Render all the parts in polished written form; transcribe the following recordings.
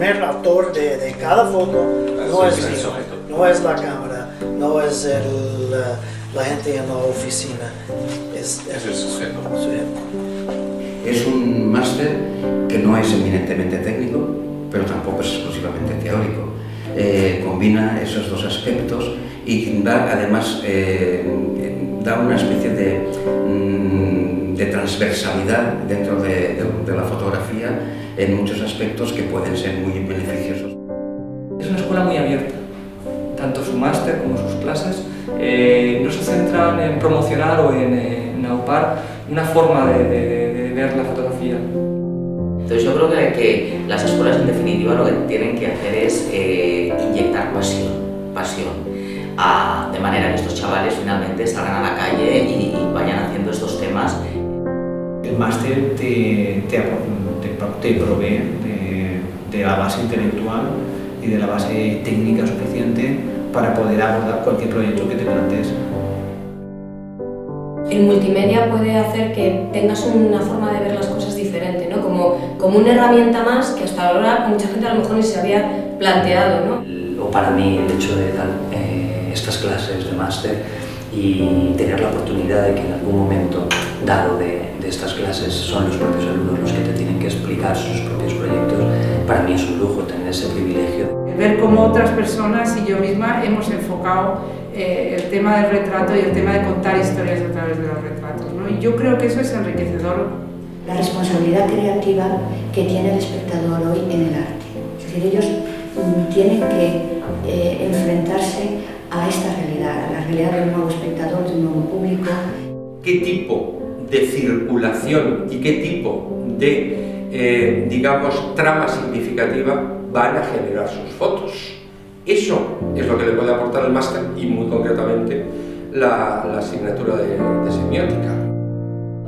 primer autor de cada foto no es la cámara, no es la gente en la oficina, es el sujeto. Es un máster que no es eminentemente técnico, pero tampoco es exclusivamente teórico. Combina esos dos aspectos y da, además, da una especie de transversalidad dentro de la fotografía en muchos aspectos que pueden ser muy beneficiosos. Es una escuela muy abierta, tanto su máster como sus clases no se centran en promocionar o en aupar una forma de ver la fotografía. Entonces yo creo que las escuelas en definitiva lo que tienen que hacer es inyectar pasión, de manera que estos chavales finalmente salgan a la calle y vayan haciendo estos temas. El máster te provee de la base intelectual y de la base técnica suficiente para poder abordar cualquier proyecto que te plantees. El multimedia puede hacer que tengas una forma de ver las cosas diferente, ¿no? Como una herramienta más que hasta ahora mucha gente a lo mejor ni se había planteado, ¿no? O para mí el hecho de dar estas clases de máster y tener la oportunidad de que en algún momento dado de estas clases son los propios alumnos los que te tienen que explicar sus propios proyectos, para mí es un lujo tener ese privilegio. Ver cómo otras personas y yo misma hemos enfocado el tema del retrato y el tema de contar historias a través de los retratos, ¿no? Y yo creo que eso es enriquecedor. La responsabilidad creativa que tiene el espectador hoy en el arte. Es decir, ellos tienen que enfrentarse a esta realidad, a la realidad de un nuevo espectador, de un nuevo público. ¿Qué tipo de circulación y qué tipo de, digamos, trama significativa van a generar sus fotos? Eso es lo que le puede aportar el máster y muy concretamente la asignatura de semiótica.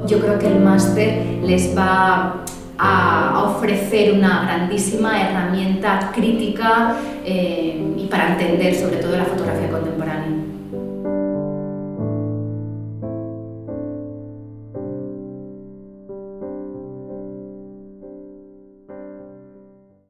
Yo creo que el máster les va a ofrecer una grandísima herramienta crítica y para entender sobre todo la fotografía contemporánea.